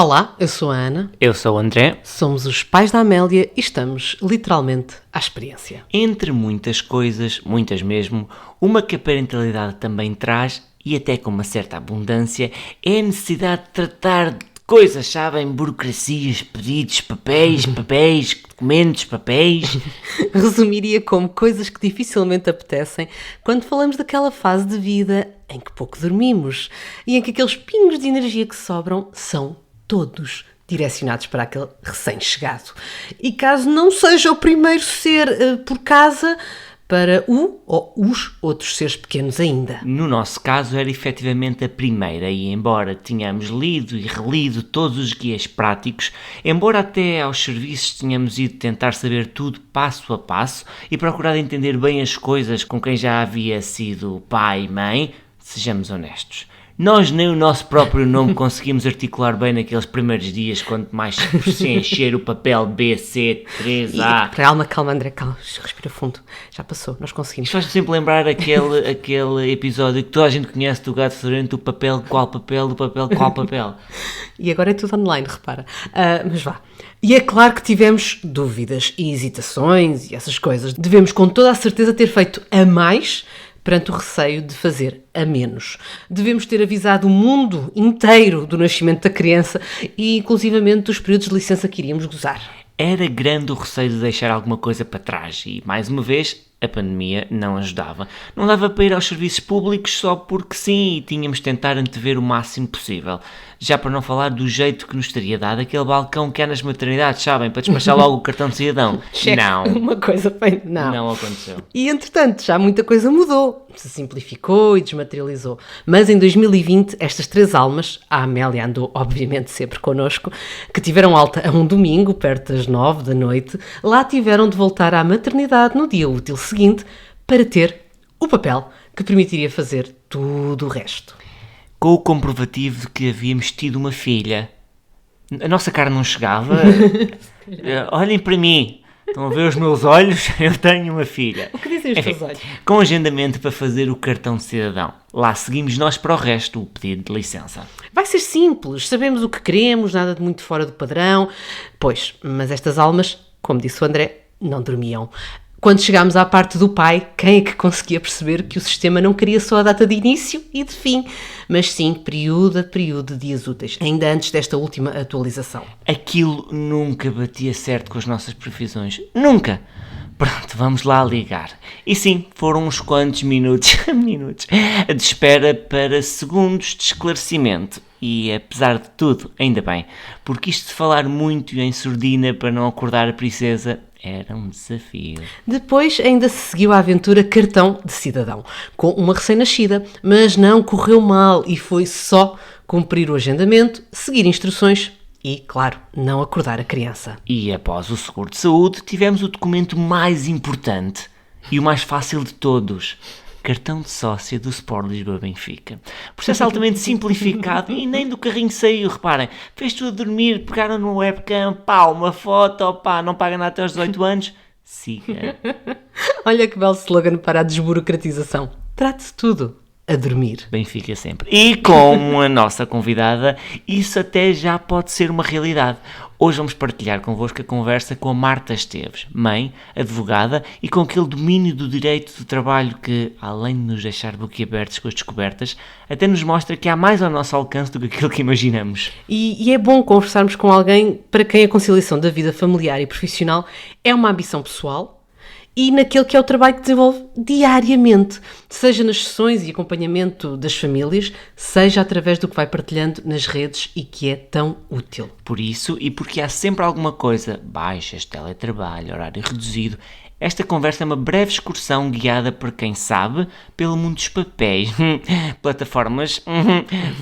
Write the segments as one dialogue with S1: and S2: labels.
S1: Olá, eu sou a Ana,
S2: Eu sou o André.
S1: somos os pais da Amélia e estamos literalmente à experiência.
S2: Entre muitas coisas, muitas mesmo, uma que a parentalidade também traz, e até com uma certa abundância, é a necessidade de tratar de coisas, sabem? Burocracias, pedidos, papéis, documentos, papéis.
S1: Resumiria como coisas que dificilmente apetecem quando falamos daquela fase de vida em que pouco dormimos e em que aqueles pingos de energia que sobram são todos direcionados para aquele recém-chegado. E caso não seja o primeiro ser por casa, para o ou os outros seres pequenos ainda.
S2: No nosso caso era efetivamente a primeira e embora tenhamos lido e relido todos os guias práticos, embora até aos serviços tenhamos ido tentar saber tudo passo a passo e procurado entender bem as coisas com quem já havia sido pai e mãe, sejamos honestos. Nós nem o nosso próprio nome conseguimos articular bem naqueles primeiros dias, quanto mais por se encher o papel B, C, 3A.
S1: Calma André, calma, respira fundo, já passou, nós conseguimos.
S2: Isto faz-me sempre lembrar aquele episódio que toda a gente conhece do Gato Fedorento, do papel, qual papel, do papel, qual papel.
S1: E agora é tudo online, repara. Mas vá. E é claro que tivemos dúvidas e hesitações e essas coisas. Devemos com toda a certeza ter feito a mais perante o receio de fazer a menos. Devemos ter avisado o mundo inteiro do nascimento da criança e inclusivamente dos períodos de licença que iríamos gozar.
S2: Era grande o receio de deixar alguma coisa para trás e, mais uma vez, a pandemia não ajudava. Não dava para ir aos serviços públicos só porque sim e tínhamos de tentar antever o máximo possível. Já para não falar do jeito que nos teria dado aquele balcão que há nas maternidades, sabem? Para despachar logo o cartão de cidadão.
S1: Cheque,
S2: Não.
S1: Uma coisa bem...
S2: Não aconteceu.
S1: E, entretanto, já muita coisa mudou, se simplificou e desmaterializou. Mas em 2020, estas três almas, a Amélia andou, obviamente, sempre connosco, que tiveram alta a um domingo, perto das 9 da noite, lá tiveram de voltar à maternidade no dia útil seguinte para ter o papel que permitiria fazer tudo o resto.
S2: Com o comprovativo de que havíamos tido uma filha. A nossa cara não chegava. Olhem para mim. Estão a ver os meus olhos? Eu tenho uma filha.
S1: O que dizem os teus olhos?
S2: Com agendamento para fazer o cartão de cidadão. Lá seguimos nós para o resto, o pedido de licença.
S1: Vai ser simples, sabemos o que queremos, nada de muito fora do padrão. Pois, mas estas almas, como disse o André, não dormiam. Quando chegámos à parte do pai, quem é que conseguia perceber que o sistema não queria só a data de início e de fim, mas sim período a período de dias úteis, ainda antes desta última atualização?
S2: Aquilo nunca batia certo com as nossas previsões. Nunca! Pronto, vamos lá ligar. E sim, foram uns quantos minutos de espera para segundos de esclarecimento. E apesar de tudo, ainda bem, porque isto de falar muito em surdina para não acordar a princesa era um desafio.
S1: Depois ainda se seguiu a aventura cartão de cidadão, com uma recém-nascida, mas não correu mal e foi só cumprir o agendamento, seguir instruções e, claro, não acordar a criança.
S2: E após o seguro de saúde, tivemos o documento mais importante e o mais fácil de todos. Cartão de sócia do Sport Lisboa Benfica. Processo altamente simplificado e nem do carrinho saiu, reparem. Fez tudo a dormir, pegaram no webcam, pá, uma foto, pá, não paga nada até aos 18 anos. Siga.
S1: Olha que belo slogan para a desburocratização. Trate-se tudo a dormir.
S2: Benfica sempre. E com a nossa convidada, isso até já pode ser uma realidade. Hoje vamos partilhar convosco a conversa com a Marta Esteves, mãe, advogada e com aquele domínio do direito do trabalho que, além de nos deixar boquiabertos com as descobertas, até nos mostra que há mais ao nosso alcance do que aquilo que imaginamos.
S1: E é bom conversarmos com alguém para quem a conciliação da vida familiar e profissional é uma ambição pessoal e naquele que é o trabalho que desenvolve diariamente, seja nas sessões e acompanhamento das famílias, seja através do que vai partilhando nas redes e que é tão útil.
S2: Por isso, e porque há sempre alguma coisa, baixas, teletrabalho, horário reduzido, esta conversa é uma breve excursão guiada por quem sabe, pelo mundo dos papéis, plataformas,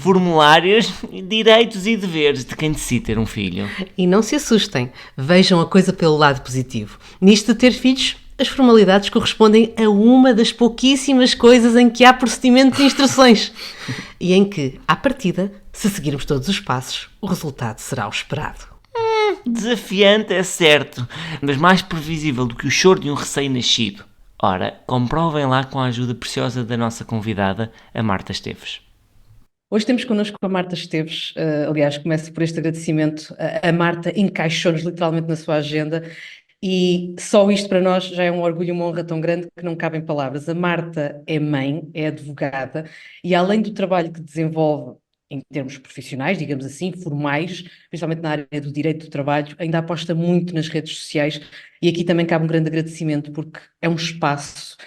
S2: formulários, direitos e deveres de quem decide ter um filho.
S1: E não se assustem, vejam a coisa pelo lado positivo. Nisto de ter filhos, as formalidades correspondem a uma das pouquíssimas coisas em que há procedimento de instruções e em que, à partida, se seguirmos todos os passos, o resultado será o esperado.
S2: Desafiante é certo, mas mais previsível do que o choro de um recém-nascido. Ora, comprovem lá com a ajuda preciosa da nossa convidada, a Marta Esteves.
S1: Hoje temos connosco a Marta Esteves. Aliás, começo por este agradecimento. A Marta encaixou-nos literalmente na sua agenda e só isto para nós já é um orgulho e uma honra tão grande que não cabem palavras. A Marta é mãe, é advogada e além do trabalho que desenvolve em termos profissionais, digamos assim, formais, principalmente na área do direito do trabalho, ainda aposta muito nas redes sociais e aqui também cabe um grande agradecimento porque é um espaço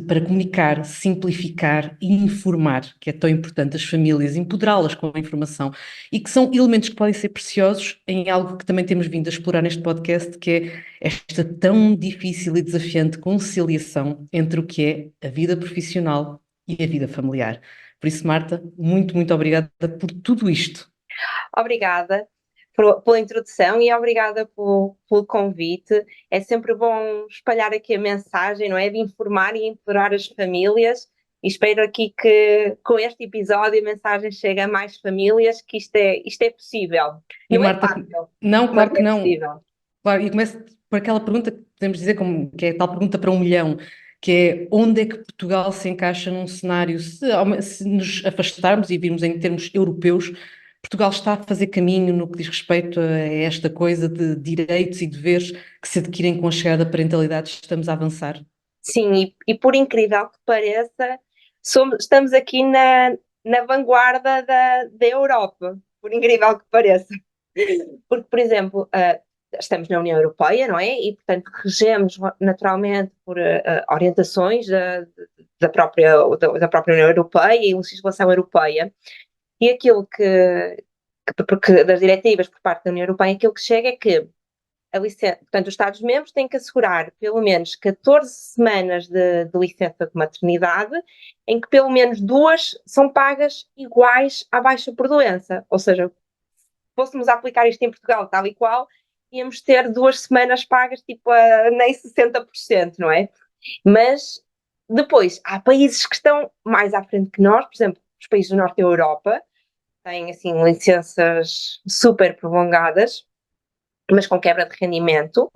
S1: para comunicar, simplificar e informar, que é tão importante as famílias, empoderá-las com a informação e que são elementos que podem ser preciosos em algo que também temos vindo a explorar neste podcast, que é esta tão difícil e desafiante conciliação entre o que é a vida profissional e a vida familiar. Por isso, Marta, muito, muito obrigada por tudo isto.
S3: Obrigada pela introdução e obrigada pelo convite. É sempre bom espalhar aqui a mensagem, não é? De informar e empoderar as famílias. E espero aqui que com este episódio a mensagem chegue a mais famílias, que isto é possível.
S1: E
S3: Não é
S1: Marta,
S3: fácil,
S1: não,
S3: mas
S1: claro que
S3: é
S1: não.
S3: possível.
S1: Claro, e começo por aquela pergunta que podemos dizer como, que é a tal pergunta para 1 milhão, que é onde é que Portugal se encaixa num cenário, se nos afastarmos e virmos em termos europeus, Portugal está a fazer caminho no que diz respeito a esta coisa de direitos e deveres que se adquirem com a chegada da parentalidade, estamos a avançar.
S3: Sim, e por incrível que pareça, estamos aqui na vanguarda da Europa, por incrível que pareça. Porque, por exemplo, estamos na União Europeia, não é? E, portanto, regemos naturalmente por orientações da própria União Europeia e legislação europeia. E aquilo porque das diretivas por parte da União Europeia, aquilo que chega é que portanto, os Estados-membros têm que assegurar pelo menos 14 semanas de licença de maternidade, em que pelo menos 2 são pagas iguais à baixa por doença. Ou seja, se fôssemos aplicar isto em Portugal tal e qual, íamos ter 2 semanas pagas tipo a nem 60%, não é? Mas depois, há países que estão mais à frente que nós, por exemplo, os países do norte da Europa, têm assim licenças super prolongadas, mas com quebra de rendimento.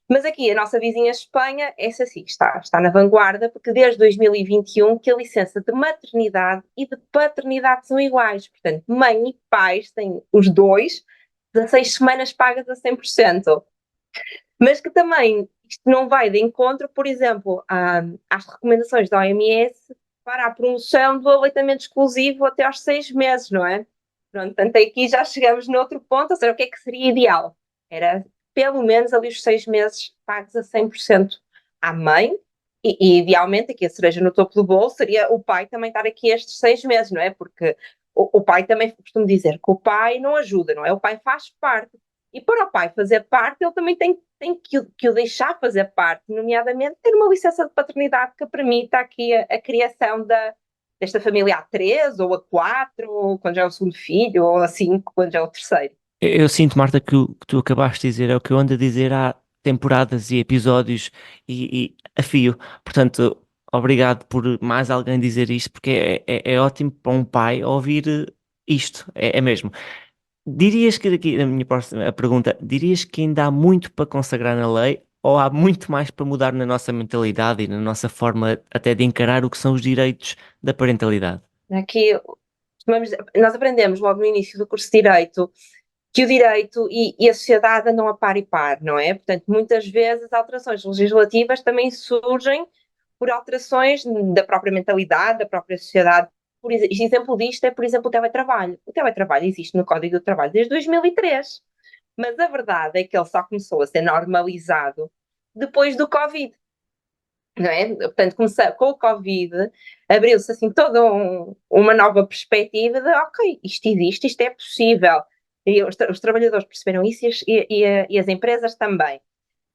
S3: Mas aqui a nossa vizinha Espanha, essa sim, está na vanguarda, porque desde 2021 que a licença de maternidade e de paternidade são iguais. Portanto, mãe e pais têm os dois 16 semanas pagas a 100%. Mas que também isto não vai de encontro, por exemplo, às recomendações da OMS para a promoção do aleitamento exclusivo até aos 6 meses, não é? Pronto, portanto, aqui já chegamos noutro ponto, ou seja, o que é que seria ideal? Era pelo menos ali os 6 meses pagos a 100% à mãe, e idealmente aqui a cereja no topo do bolo seria o pai também estar aqui estes 6 meses, não é? Porque o pai também, costumo dizer que o pai não ajuda, não é? O pai faz parte. E para o pai fazer parte, ele também tem que o deixar fazer parte, nomeadamente ter uma licença de paternidade que permita aqui a criação desta família a 3 ou a 4, ou quando já é o segundo filho, ou a 5, quando já é o terceiro.
S2: Eu sinto, Marta, que o que tu acabaste de dizer é o que eu ando a dizer há temporadas e episódios e a fio. Portanto, obrigado por mais alguém dizer isto, porque é ótimo para um pai ouvir isto, é mesmo. Dirias que daqui, a minha próxima pergunta, dirias que ainda há muito para consagrar na lei ou há muito mais para mudar na nossa mentalidade e na nossa forma até de encarar o que são os direitos da parentalidade?
S3: Aqui, nós aprendemos logo no início do curso de Direito que o direito e a sociedade andam a par e par, não é? Portanto, muitas vezes as alterações legislativas também surgem por alterações da própria mentalidade, da própria sociedade. Exemplo disto é, por exemplo, o teletrabalho. O teletrabalho existe no Código do Trabalho desde 2003, mas a verdade é que ele só começou a ser normalizado depois do Covid. Não é? Portanto, com o Covid, abriu-se assim toda uma nova perspectiva de, ok, isto existe, isto é possível. E os trabalhadores perceberam isso e as empresas também.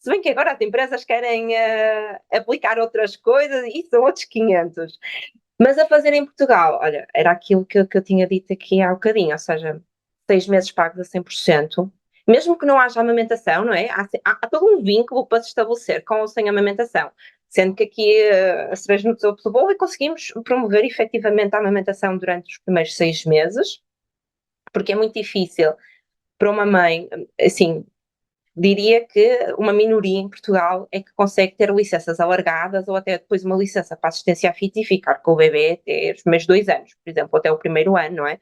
S3: Se bem que agora as empresas querem aplicar outras coisas e são outros 500. Mas a fazer em Portugal, olha, era aquilo que eu tinha dito aqui há um bocadinho, ou seja, 6 meses pagos a 100%, mesmo que não haja amamentação, não é? Há todo um vínculo para se estabelecer com ou sem amamentação, sendo que aqui a cereja no topo do bolo e conseguimos promover efetivamente a amamentação durante os primeiros 6 meses, porque é muito difícil para uma mãe, assim, diria que uma minoria em Portugal é que consegue ter licenças alargadas ou até depois uma licença para assistência à filha e ficar com o bebê até os primeiros 2 anos, por exemplo, até o primeiro ano, não é?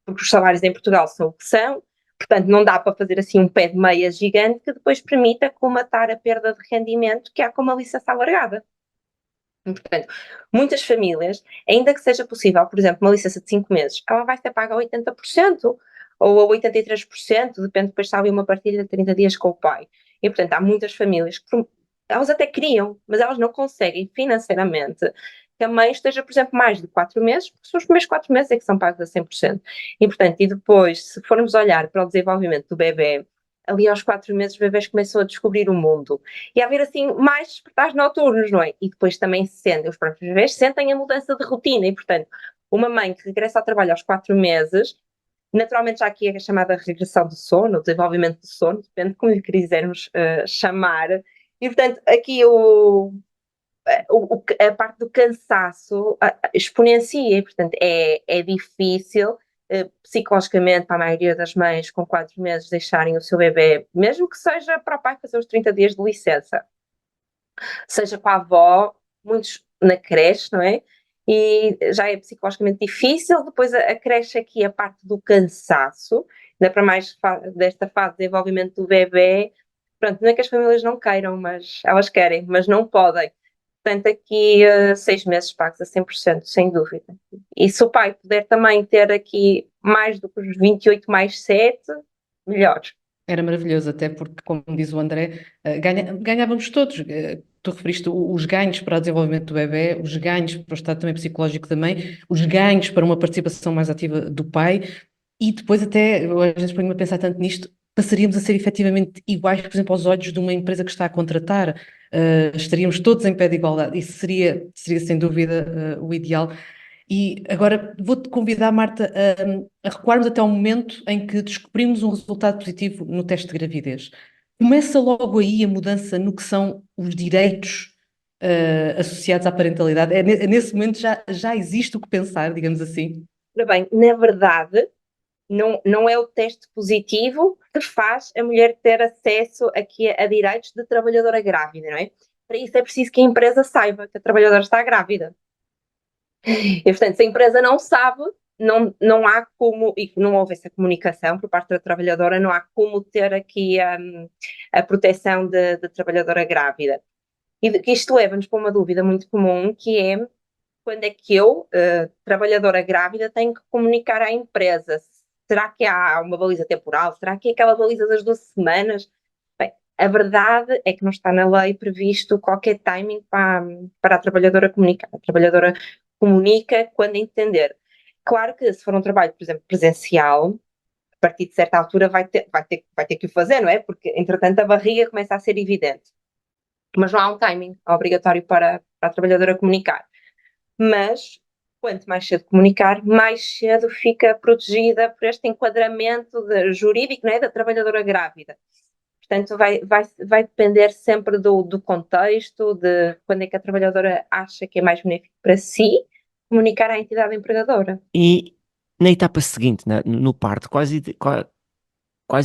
S3: Porque os salários em Portugal são o que são, portanto não dá para fazer assim um pé de meia gigante que depois permita comatar a perda de rendimento que há com uma licença alargada. Portanto, muitas famílias, ainda que seja possível, por exemplo, uma licença de 5 meses, ela vai ser paga a 80% ou a 83%, depende depois se há ali uma partilha de 30 dias com o pai. E, portanto, há muitas famílias que elas até queriam, mas elas não conseguem financeiramente que a mãe esteja, por exemplo, mais de 4 meses, porque são os primeiros 4 meses é que são pagos a 100%. E, portanto, e depois, se formos olhar para o desenvolvimento do bebê, ali aos 4 meses os bebês começam a descobrir o mundo e a haver assim mais despertares noturnos, não é? E depois também se sentem, os próprios bebês sentem a mudança de rotina e, portanto, uma mãe que regressa ao trabalho aos 4 meses, naturalmente já aqui é a chamada regressão do sono, o desenvolvimento do sono, depende de como lhe quisermos chamar, e portanto aqui a parte do cansaço exponencia, e portanto é difícil psicologicamente para a maioria das mães com 4 meses deixarem o seu bebê, mesmo que seja para o pai fazer os 30 dias de licença, seja com a avó, muitos na creche, não é? E já é psicologicamente difícil, depois acresce aqui a parte do cansaço, ainda para mais desta fase de desenvolvimento do bebê. Pronto, não é que as famílias não queiram, mas elas querem, mas não podem. Portanto, aqui 6 meses pagos a 100%, sem dúvida. E se o pai puder também ter aqui mais do que os 28 mais 7, melhor.
S1: Era maravilhoso, até porque, como diz o André, ganhávamos todos. Tu referiste os ganhos para o desenvolvimento do bebé, os ganhos para o estado também psicológico da mãe, os ganhos para uma participação mais ativa do pai, e depois até, eu às vezes ponho-me a pensar tanto nisto, passaríamos a ser efetivamente iguais, por exemplo, aos olhos de uma empresa que está a contratar. Estaríamos todos em pé de igualdade. Isso seria sem dúvida, o ideal. E agora vou-te convidar, Marta, a recuarmos até ao momento em que descobrimos um resultado positivo no teste de gravidez. Começa logo aí a mudança no que são os direitos associados à parentalidade. Nesse momento já existe o que pensar, digamos assim.
S3: Ora bem, na verdade, não é o teste positivo que faz a mulher ter acesso aqui a direitos de trabalhadora grávida, não é? Para isso é preciso que a empresa saiba que a trabalhadora está grávida. E, portanto, se a empresa não sabe, não há como, e não houve essa comunicação por parte da trabalhadora, não há como ter aqui a proteção de trabalhadora grávida. E isto leva-nos para uma dúvida muito comum, que é quando é que eu, trabalhadora grávida, tenho que comunicar à empresa? Será que há uma baliza temporal? Será que é aquela baliza das 12 semanas? Bem, a verdade é que não está na lei previsto qualquer timing para a trabalhadora comunicar. A trabalhadora comunica quando entender. Claro que se for um trabalho, por exemplo, presencial, a partir de certa altura vai ter que o fazer, não é? Porque, entretanto, a barriga começa a ser evidente. Mas não há um timing obrigatório para a trabalhadora comunicar. Mas, quanto mais cedo comunicar, mais cedo fica protegida por este enquadramento jurídico, não é? Da trabalhadora grávida. Portanto, vai depender sempre do contexto, de quando é que a trabalhadora acha que é mais benéfico para si comunicar à entidade empregadora.
S2: E na etapa seguinte, no parto, quais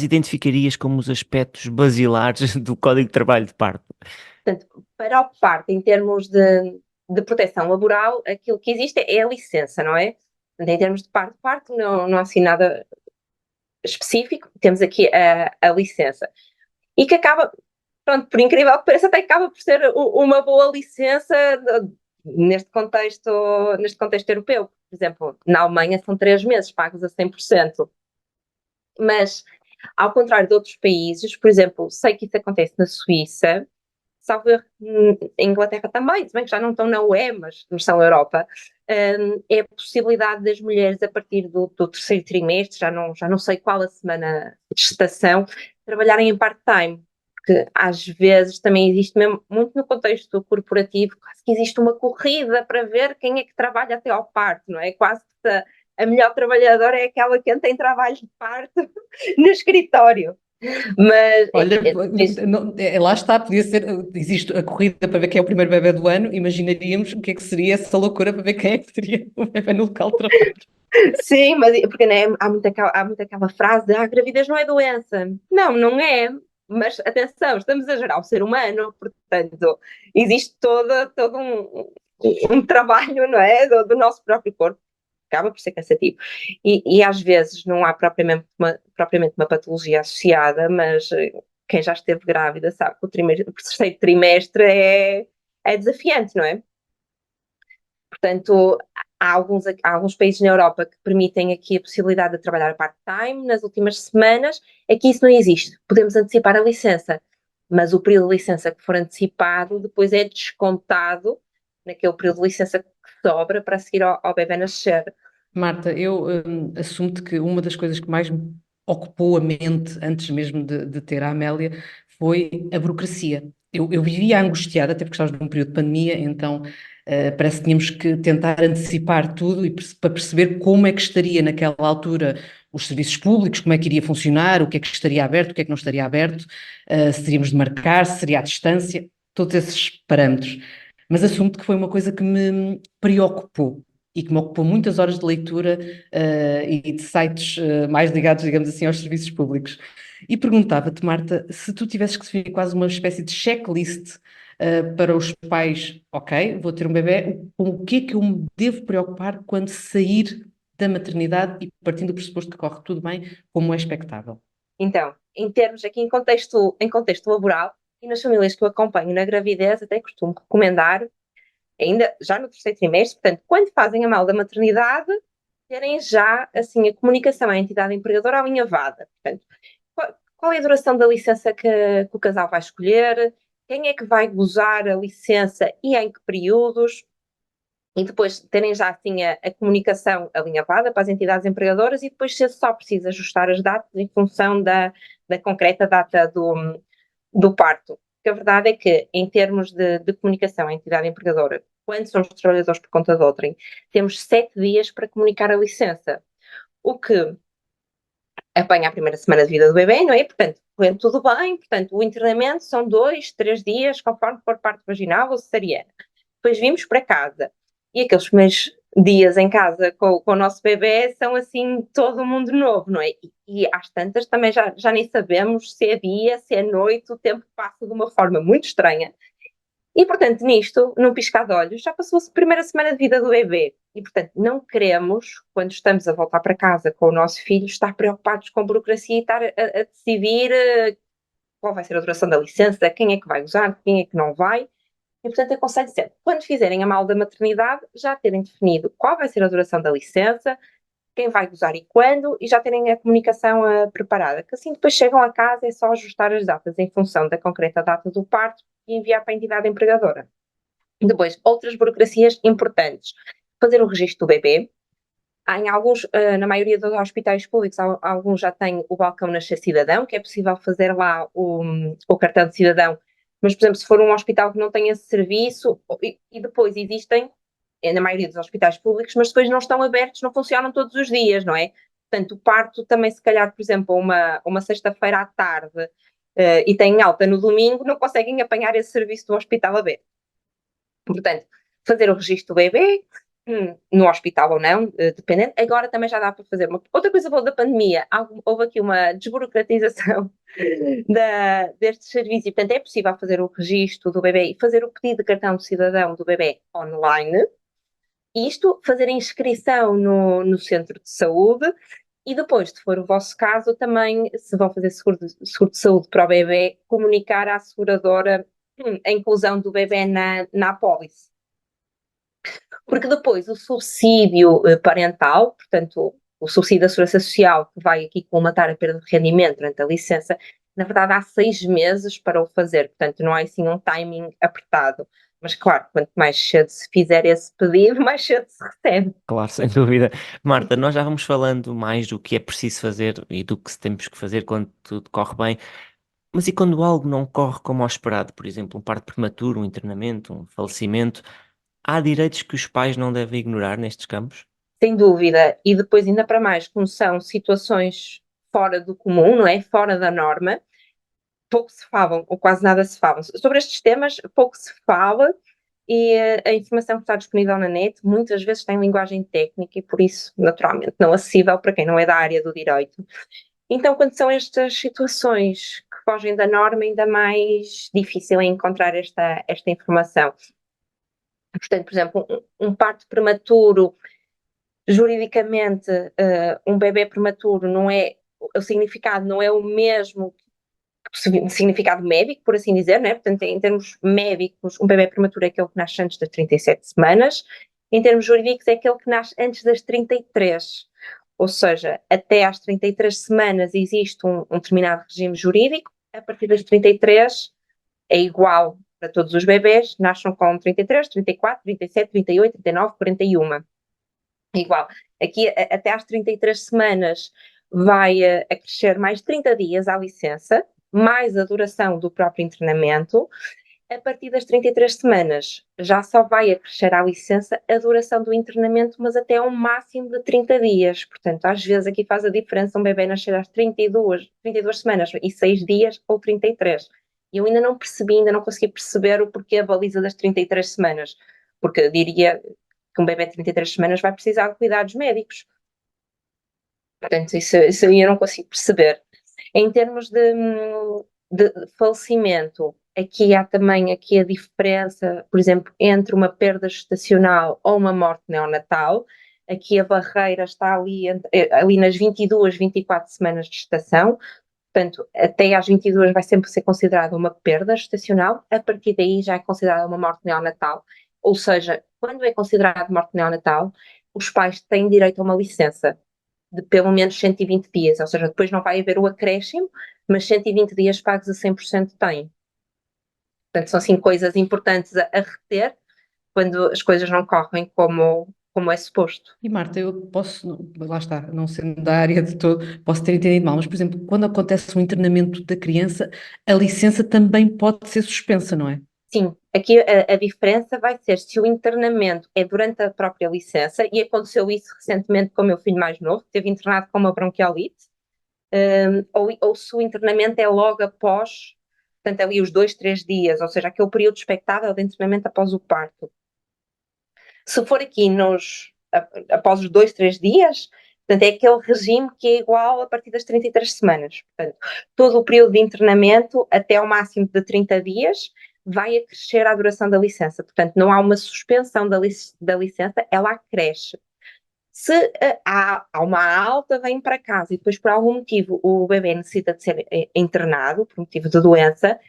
S2: identificarias como os aspectos basilares do Código de Trabalho de parto?
S3: Portanto, para o parto, em termos de proteção laboral, aquilo que existe é a licença, não é? Portanto, em termos de parto não há assim nada específico, temos aqui a licença. E que acaba, pronto, por incrível que pareça, até acaba por ser uma boa licença neste contexto europeu. Por exemplo, na Alemanha são 3 meses pagos a 100%. Mas, ao contrário de outros países, por exemplo, sei que isso acontece na Suíça, salvo em Inglaterra também, se bem que já não estão na UE, mas são Europa, é a possibilidade das mulheres, a partir do terceiro trimestre, já não sei qual a semana de gestação, trabalharem em part-time. Porque às vezes também existe, mesmo muito no contexto corporativo, quase que existe uma corrida para ver quem é que trabalha até ao parto, não é? Quase que a melhor trabalhadora é aquela que tem trabalho de parto no escritório. Mas
S1: Olha, lá está, podia ser, existe a corrida para ver quem é o primeiro bebé do ano, imaginaríamos o que é que seria essa loucura para ver quem é que seria o bebé no local de trabalho.
S3: sim, mas porque né, há muito aquela frase de a gravidez não é doença. Não, não é. mas atenção, estamos a gerar o ser humano, portanto, existe todo um trabalho, não é, do nosso próprio corpo, acaba por ser cansativo. E às vezes não há propriamente uma patologia associada, mas quem já esteve grávida sabe que o terceiro trimestre é desafiante, não é? Portanto, há alguns países na Europa que permitem aqui a possibilidade de trabalhar part-time nas últimas semanas. Aqui isso não existe. Podemos antecipar a licença, mas o período de licença que for antecipado depois é descontado naquele período de licença que sobra para seguir ao bebê nascer.
S1: Marta, eu assumo-te que uma das coisas que mais me ocupou a mente antes mesmo de ter a Amélia foi a burocracia. Eu vivia angustiada, até porque estávamos num período de pandemia, então parece que tínhamos que tentar antecipar tudo e para perceber como é que estaria naquela altura os serviços públicos, como é que iria funcionar, o que é que estaria aberto, o que é que não estaria aberto, se teríamos de marcar, se seria à distância, todos esses parâmetros. Mas assumo-te que foi uma coisa que me preocupou e que me ocupou muitas horas de leitura e de sites mais ligados, digamos assim, aos serviços públicos. E perguntava-te, Marta, se tu tivesses que definir quase uma espécie de checklist para os pais, ok, vou ter um bebê, com o que é que eu me devo preocupar quando sair da maternidade e partindo do pressuposto que corre tudo bem, como é expectável?
S3: Então, em termos aqui em contexto laboral e nas famílias que eu acompanho na gravidez, até costumo recomendar, ainda já no terceiro trimestre, portanto, quando fazem a mal da maternidade, terem já assim a comunicação à entidade empregadora alinhavada. Portanto, qual é a duração da licença que o casal vai escolher? Quem é que vai gozar a licença e em que períodos? E depois terem já assim a comunicação alinhavada para as entidades empregadoras e depois se só precisa ajustar as datas em função da concreta data do parto. Porque a verdade é que, em termos de comunicação à entidade empregadora, quando somos trabalhadores por conta de outrem, temos 7 dias para comunicar a licença, o que apanha a primeira semana de vida do bebê, não é? Portanto, correndo tudo bem, portanto, o internamento são 2, 3 dias, conforme for parto vaginal ou cesariana. Depois vimos para casa. E aqueles primeiros dias em casa com o nosso bebê são assim todo um mundo novo, não é? E às tantas também já nem sabemos se é dia, se é noite, o tempo passa de uma forma muito estranha. E, portanto, nisto, num piscar de olhos, já passou-se a primeira semana de vida do bebê. E, portanto, não queremos, quando estamos a voltar para casa com o nosso filho, estar preocupados com burocracia e estar a decidir qual vai ser a duração da licença, quem é que vai usar, quem é que não vai. E, portanto, aconselho sempre, quando fizerem a mal da maternidade, já terem definido qual vai ser a duração da licença, quem vai gozar e quando, e já terem a comunicação preparada, que assim depois chegam a casa é só ajustar as datas em função da concreta data do parto e enviar para a entidade empregadora. Depois, outras burocracias importantes. Fazer o registro do bebê. Há em alguns, na maioria dos hospitais públicos, alguns já têm o balcão Nascer Cidadão, que é possível fazer lá o cartão de cidadão. Mas, por exemplo, se for um hospital que não tem esse serviço, e depois existem, na maioria dos hospitais públicos, mas depois não estão abertos, não funcionam todos os dias, não é? Portanto, o parto também, se calhar, por exemplo, uma sexta-feira à tarde, e têm alta no domingo, não conseguem apanhar esse serviço do hospital aberto. Portanto, fazer o registro do bebê, no hospital ou não, dependendo. Agora também já dá para fazer. Outra coisa boa da pandemia, houve aqui uma desburocratização destes serviços e, portanto, é possível fazer o registro do bebê e fazer o pedido de cartão de cidadão do bebê online. Isto, fazer a inscrição no centro de saúde e depois, se for o vosso caso, também, se vão fazer seguro de saúde para o bebê, comunicar à seguradora a inclusão do bebê na apólice. Porque depois o subsídio parental, portanto, o subsídio da Segurança Social, que vai aqui colmatar a perda de rendimento durante a licença, na verdade há 6 meses para o fazer, portanto não há assim um timing apertado. Mas claro, quanto mais cedo se fizer esse pedido, mais cedo se recebe.
S2: Claro, sem dúvida. Marta, nós já vamos falando mais do que é preciso fazer e do que temos que fazer quando tudo corre bem. Mas e quando algo não corre como ao esperado? Por exemplo, um parto prematuro, um internamento, um falecimento. Há direitos que os pais não devem ignorar nestes campos?
S3: Sem dúvida. E depois, ainda para mais, como são situações fora do comum, não é? Fora da norma, pouco se falam, ou quase nada se falam. Sobre estes temas, pouco se fala e a informação que está disponível na net muitas vezes tem linguagem técnica e por isso, naturalmente, não acessível para quem não é da área do direito. Então, quando são estas situações que fogem da norma, ainda mais difícil é encontrar esta informação. Portanto, por exemplo, um parto prematuro, juridicamente, um bebê prematuro não é, o significado não é o mesmo significado médico, por assim dizer, né? Portanto, em termos médicos, um bebê prematuro é aquele que nasce antes das 37 semanas, em termos jurídicos é aquele que nasce antes das 33, ou seja, até às 33 semanas existe um determinado regime jurídico, a partir das 33 é igual para todos os bebés, nascem com 33, 34, 37, 38, 39, 41. É igual. Aqui, até às 33 semanas, vai a crescer mais 30 dias à licença, mais a duração do próprio internamento. A partir das 33 semanas, já só vai acrescer à licença a duração do internamento, mas até um máximo de 30 dias. Portanto, às vezes aqui faz a diferença um bebê nascer às 32 semanas e 6 dias ou 33. E eu ainda não percebi, ainda não consegui perceber o porquê a baliza das 33 semanas. Porque eu diria que um bebê de 33 semanas vai precisar de cuidados médicos. Portanto, isso aí eu não consigo perceber. Em termos de falecimento, aqui há também aqui a diferença, por exemplo, entre uma perda gestacional ou uma morte neonatal. Aqui a barreira está ali nas 22, 24 semanas de gestação. Portanto, até às 22 vai sempre ser considerada uma perda gestacional, a partir daí já é considerada uma morte neonatal. Ou seja, quando é considerada morte neonatal, os pais têm direito a uma licença de pelo menos 120 dias, ou seja, depois não vai haver o acréscimo, mas 120 dias pagos a 100% têm. Portanto, são assim coisas importantes a reter quando as coisas não correm como é suposto.
S4: E Marta, eu posso, lá está, não sendo da área de todo, posso ter entendido mal, mas, por exemplo, quando acontece um internamento da criança, a licença também pode ser suspensa, não é?
S3: Sim, aqui a diferença vai ser se o internamento é durante a própria licença, e aconteceu isso recentemente com o meu filho mais novo, que esteve internado com uma bronquiolite, ou se o internamento é logo após, portanto, ali os 2, 3 dias, ou seja, aquele período expectável de internamento após o parto. Se for aqui após os 2, 3 dias, portanto, é aquele regime que é igual a partir das 33 semanas. Portanto, todo o período de internamento, até ao máximo de 30 dias, vai acrescer a duração da licença. Portanto, não há uma suspensão da licença, ela acresce. Se há uma alta, vem para casa e depois, por algum motivo, o bebê necessita de ser internado, por motivo de doença,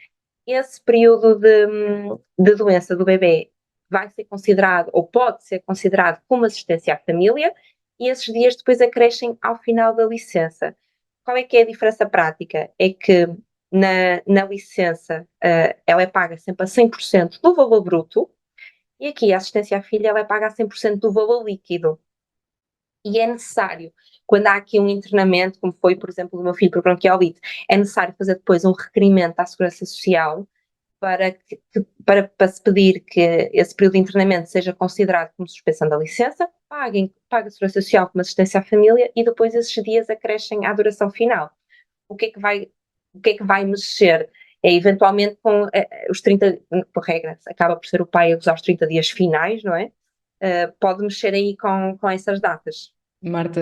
S3: esse período de doença do bebê vai ser considerado, ou pode ser considerado, como assistência à família, e esses dias depois acrescem ao final da licença. Qual é que é a diferença prática? É que na licença ela é paga sempre a 100% do valor bruto, e aqui a assistência à filha ela é paga a 100% do valor líquido. E é necessário, quando há aqui um internamento, como foi, por exemplo, do meu filho por bronquiolite, é necessário fazer depois um requerimento à Segurança Social para se pedir que esse período de internamento seja considerado como suspensão da licença, paga a Segurança Social como assistência à família e depois esses dias acrescem à duração final. O que é que vai mexer? É eventualmente com os 30, por regra, acaba por ser o pai a usar os 30 dias finais, não é? Pode mexer aí com essas datas.
S4: Marta,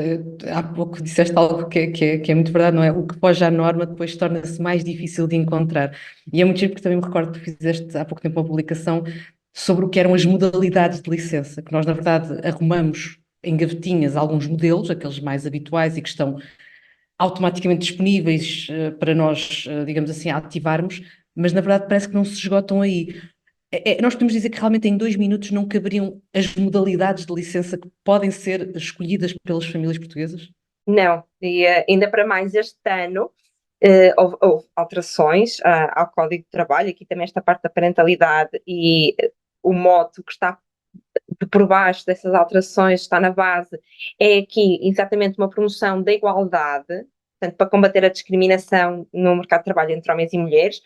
S4: há pouco disseste algo que é muito verdade, não é? O que foge à norma depois torna-se mais difícil de encontrar. E é muito giro porque também me recordo que fizeste há pouco tempo uma publicação sobre o que eram as modalidades de licença, que nós, na verdade, arrumamos em gavetinhas alguns modelos, aqueles mais habituais e que estão automaticamente disponíveis para nós, digamos assim, ativarmos, mas na verdade parece que não se esgotam aí. Nós podemos dizer que realmente em 2 minutos não caberiam as modalidades de licença que podem ser escolhidas pelas famílias portuguesas?
S3: Não, e ainda para mais este ano houve alterações ao Código de Trabalho, aqui também esta parte da parentalidade e o modo que está por baixo dessas alterações, está na base, é aqui exatamente uma promoção da igualdade, portanto, para combater a discriminação no mercado de trabalho entre homens e mulheres,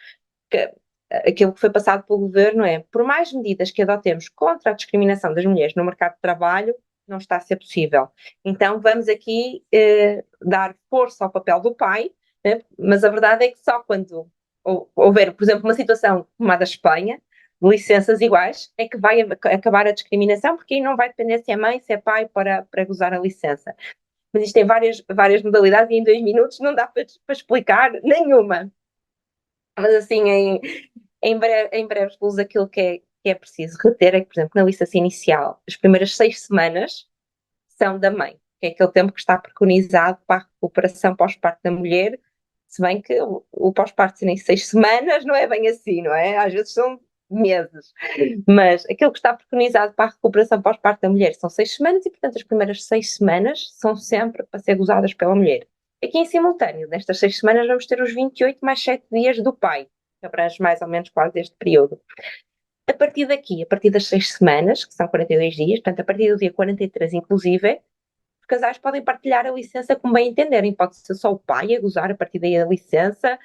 S3: que aquilo que foi passado pelo governo é, por mais medidas que adotemos contra a discriminação das mulheres no mercado de trabalho, não está a ser possível. Então, vamos aqui dar força ao papel do pai, né? Mas a verdade é que só quando houver, por exemplo, uma situação como a da Espanha, de licenças iguais, é que vai acabar a discriminação, porque aí não vai depender se é mãe, se é pai para gozar a licença. mas isto tem várias modalidades e em 2 minutos não dá para explicar nenhuma. Mas assim, em breves luz, aquilo que é preciso reter é que, por exemplo, na licença inicial, as primeiras 6 semanas são da mãe, que é aquele tempo que está preconizado para a recuperação pós-parto da mulher, se bem que o pós-parto nem 6 semanas não é bem assim, não é? Às vezes são meses, mas aquilo que está preconizado para a recuperação pós-parto da mulher são 6 semanas e, portanto, as primeiras 6 semanas são sempre para ser gozadas pela mulher. Aqui em simultâneo, nestas 6 semanas, vamos ter os 28 mais 7 dias do pai, que abrange mais ou menos quase este período. A partir daqui, a partir das 6 semanas, que são 42 dias, portanto, a partir do dia 43, inclusive, os casais podem partilhar a licença como bem entenderem. Pode ser só o pai a gozar a partir daí a licença,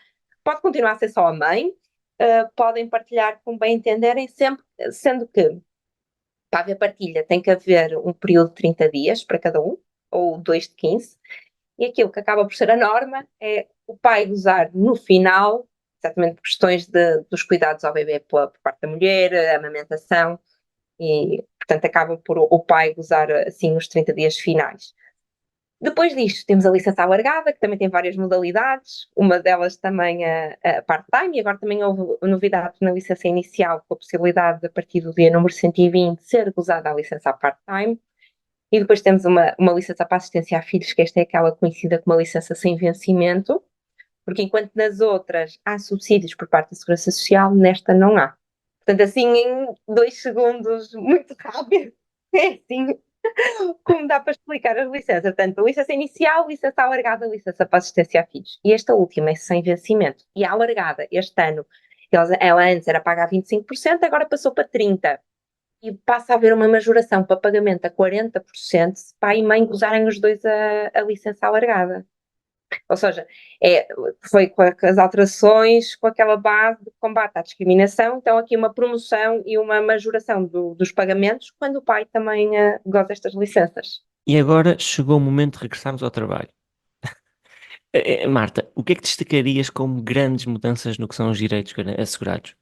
S3: pode continuar a ser só a mãe, podem partilhar como bem entenderem, sempre, sendo que para haver partilha tem que haver um período de 30 dias para cada um, ou 2 de 15, e aquilo que acaba por ser a norma é o pai gozar no final, exatamente por questões dos cuidados ao bebê por parte da mulher, a amamentação, e portanto acaba por o pai gozar assim os 30 dias finais. Depois disto, temos a licença alargada, que também tem várias modalidades, uma delas também a part-time, e agora também houve novidades na licença inicial, com a possibilidade de, a partir do dia número 120, ser gozada a licença part-time. E depois temos uma licença para assistência a filhos, que esta é aquela conhecida como uma licença sem vencimento, porque enquanto nas outras há subsídios por parte da Segurança Social, nesta não há. Portanto, assim, em 2 segundos, muito rápido, é assim como dá para explicar as licenças. Portanto, licença inicial, licença alargada, licença para assistência a filhos. E esta última é sem vencimento. E a alargada, este ano, ela antes era paga a 25%, agora passou para 30%. E passa a haver uma majoração para pagamento a 40% se pai e mãe gozarem os dois a licença alargada. Ou seja, foi com as alterações, com aquela base de combate à discriminação, então aqui uma promoção e uma majoração dos pagamentos quando o pai também goza destas licenças.
S2: E agora chegou o momento de regressarmos ao trabalho. Marta, o que é que destacarias como grandes mudanças no que são os direitos assegurados?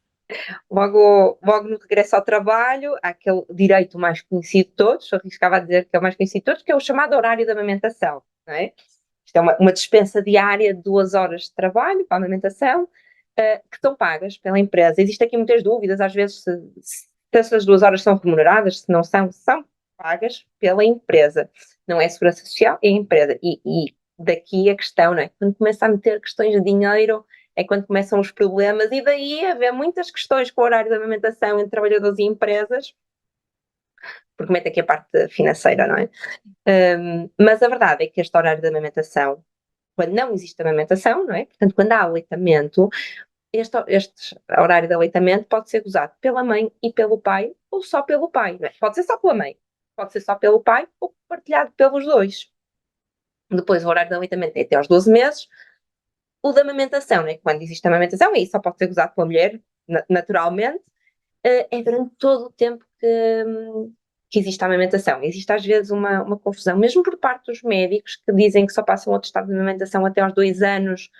S3: Logo no regresso ao trabalho, há aquele direito mais conhecido de todos, arriscava a dizer que é o mais conhecido de todos, que é o chamado horário de amamentação, não é? Isto é uma dispensa diária de 2 horas de trabalho para a amamentação, que são pagas pela empresa. Existem aqui muitas dúvidas, às vezes, se essas 2 horas são remuneradas, se não são pagas pela empresa. Não é a Segurança Social, é a empresa. E daqui a questão, não é? Quando começa a meter questões de dinheiro, é quando começam os problemas, e daí haver muitas questões com o horário de amamentação entre trabalhadores e empresas, porque mete aqui a parte financeira, não é? Mas a verdade é que este horário de amamentação, quando não existe amamentação, não é? Portanto, quando há aleitamento, este horário de aleitamento pode ser usado pela mãe e pelo pai, ou só pelo pai, não é? Pode ser só pela mãe, pode ser só pelo pai, ou partilhado pelos dois. Depois, o horário de aleitamento é até aos 12 meses. O da amamentação, né? Quando existe amamentação, e isso só pode ser usado pela mulher, naturalmente, é durante todo o tempo que existe a amamentação. Existe às vezes uma confusão, mesmo por parte dos médicos, que dizem que só passam outro estado de amamentação até aos 2 anos,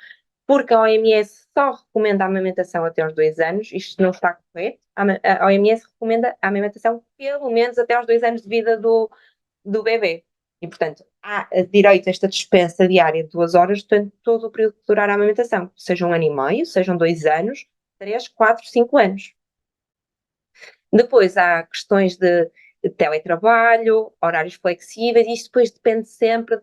S3: porque a OMS só recomenda a amamentação até aos 2 anos. Isto não está correto. A OMS recomenda a amamentação pelo menos até aos 2 anos de vida do bebê. E, portanto, há direito a esta dispensa diária de 2 horas durante todo o período que durar a amamentação. Seja 1 ano e meio, sejam 2 anos, 3, 4, 5 anos. Depois há questões de teletrabalho, horários flexíveis, e isto depois depende sempre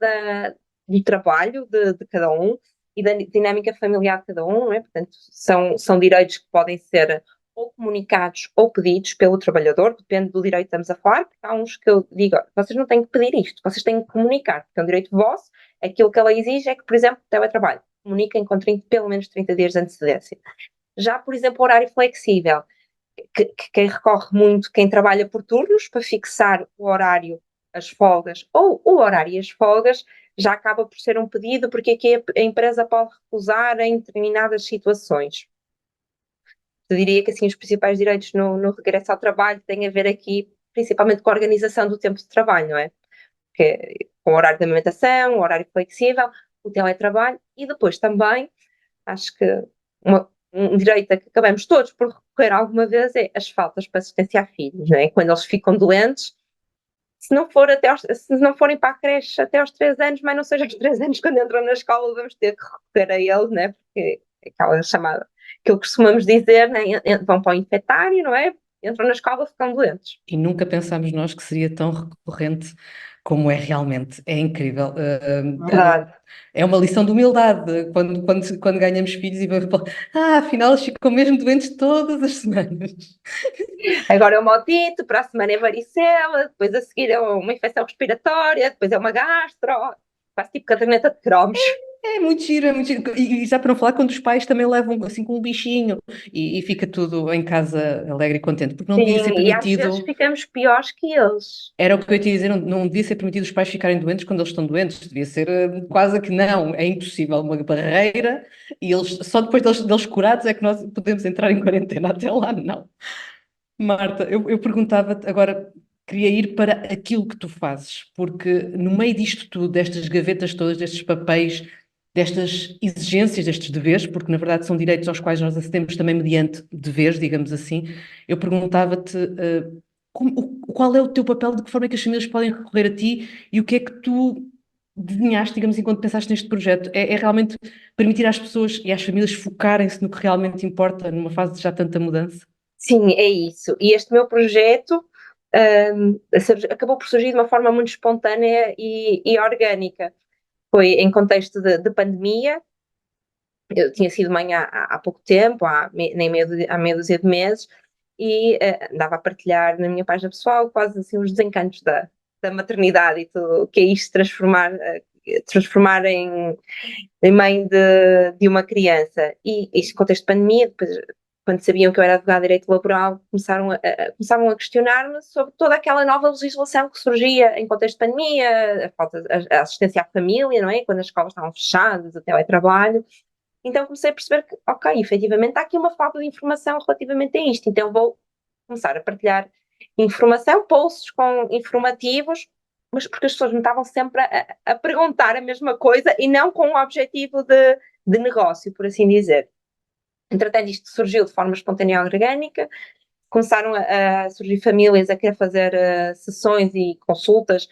S3: do trabalho de cada um e da dinâmica familiar de cada um, não é? Portanto, são direitos que podem ser ou comunicados ou pedidos pelo trabalhador, depende do direito que estamos a falar, porque há uns que eu digo, vocês não têm que pedir isto, vocês têm que comunicar, porque é um direito vosso. Aquilo que ela exige é que, por exemplo, teletrabalho, comuniquem com pelo menos 30 dias de antecedência. Já, por exemplo, horário flexível, que quem recorre muito, quem trabalha por turnos, para fixar o horário, as folgas, ou o horário e as folgas, já acaba por ser um pedido, porque aqui a empresa pode recusar em determinadas situações. Eu diria que assim os principais direitos no regresso ao trabalho têm a ver aqui principalmente com a organização do tempo de trabalho, não é? Com o horário de amamentação, o horário flexível, o teletrabalho, e depois também, acho que um direito a que acabamos todos por recorrer alguma vez é as faltas para assistência a filhos, não é? Quando eles ficam doentes, se não forem para a creche até aos 3 anos, mas não seja aos 3 anos quando entram na escola, vamos ter que recorrer a eles, né? Porque é aquela chamada, aquilo que costumamos dizer, né? Vão para o infectário, não é? Entram na escola, ficam doentes.
S4: E nunca pensámos nós que seria tão recorrente como é realmente. É incrível.
S3: Verdade.
S4: É uma lição de humildade quando ganhamos filhos e vemos, afinal eles ficam mesmo doentes todas as semanas.
S3: Agora é uma otite, para a semana é varicela, depois a seguir é uma infecção respiratória, depois é uma gastro, quase tipo caderneta de cromos.
S4: É muito giro, é muito giro. E já para não falar quando os pais também levam assim com um bichinho e fica tudo em casa alegre e contente, porque não devia ser
S3: Sim, e às vezes
S4: permitido.
S3: ficamos piores que eles.
S4: Era o que eu te ia dizer, não devia ser permitido os pais ficarem doentes quando eles estão doentes, devia ser quase que não, é impossível, uma barreira, e eles, só depois deles curados é que nós podemos entrar em quarentena, até lá não. Marta, eu perguntava-te agora, queria ir para aquilo que tu fazes, porque no meio disto tudo, destas gavetas todas, destes papéis, destas exigências, destes deveres, porque na verdade são direitos aos quais nós acedemos também mediante deveres, digamos assim, eu perguntava-te, qual é o teu papel, de que forma é que as famílias podem recorrer a ti e o que é que tu desenhaste, digamos, enquanto pensaste neste projeto? É realmente permitir às pessoas e às famílias focarem-se no que realmente importa numa fase de já tanta mudança?
S3: Sim, é isso. E este meu projeto acabou por surgir de uma forma muito espontânea e orgânica. Foi em contexto de pandemia. Eu tinha sido mãe há pouco tempo, há meia dúzia de meses, e andava a partilhar na minha página pessoal quase assim os desencantos da maternidade e tudo o que é isto transformar em mãe de uma criança. E isto no contexto de pandemia, depois, quando sabiam que eu era advogada de direito laboral, começavam a questionar-me sobre toda aquela nova legislação que surgia em contexto de pandemia, a assistência à família, não é? Quando as escolas estavam fechadas, o teletrabalho. Então comecei a perceber que, ok, efetivamente há aqui uma falta de informação relativamente a isto, então vou começar a partilhar informação, posts com informativos, mas porque as pessoas me estavam sempre a perguntar a mesma coisa e não com o objetivo de negócio, por assim dizer. Entretanto, isto surgiu de forma espontânea e orgânica, começaram a surgir famílias a querer fazer sessões e consultas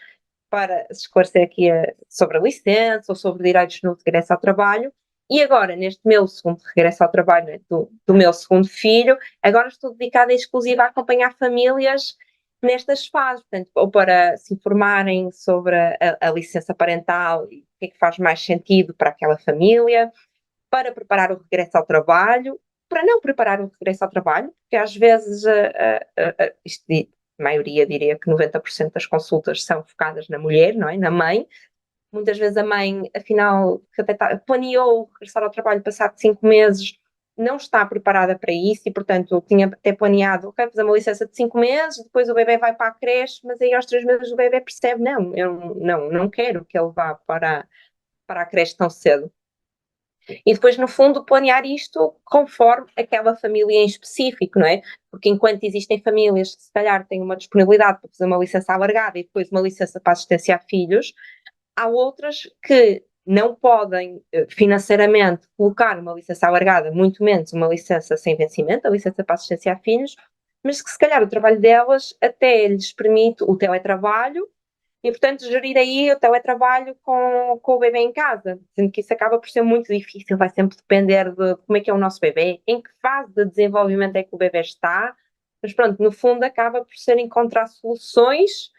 S3: para se esclarecer aqui sobre a licença ou sobre direitos no regresso ao trabalho. E agora, neste meu segundo regresso ao trabalho, né, do meu segundo filho, agora estou dedicada exclusiva a acompanhar famílias nestas fases, portanto, ou para se informarem sobre a licença parental e o que é que faz mais sentido para aquela família, para preparar o regresso ao trabalho, para não preparar o regresso ao trabalho, porque às vezes, a maioria diria que 90% das consultas são focadas na mulher, não é? Na mãe. Muitas vezes a mãe, afinal, que até planeou regressar ao trabalho passado 5 meses, não está preparada para isso e, portanto, tinha até planeado, ok, fazer uma licença de 5 meses, depois o bebê vai para a creche, mas aí aos 3 meses o bebê percebe, não, eu não quero que ele vá para a creche tão cedo. E depois, no fundo, planear isto conforme aquela família em específico, não é? Porque enquanto existem famílias que se calhar têm uma disponibilidade para fazer uma licença alargada e depois uma licença para assistência a filhos, há outras que não podem financeiramente colocar uma licença alargada, muito menos uma licença sem vencimento, a licença para assistência a filhos, mas que se calhar o trabalho delas até lhes permite o teletrabalho e, portanto, gerir aí o teletrabalho com o bebê em casa, sendo que isso acaba por ser muito difícil, vai sempre depender de como é que é o nosso bebê, em que fase de desenvolvimento é que o bebê está, mas pronto, no fundo acaba por ser encontrar soluções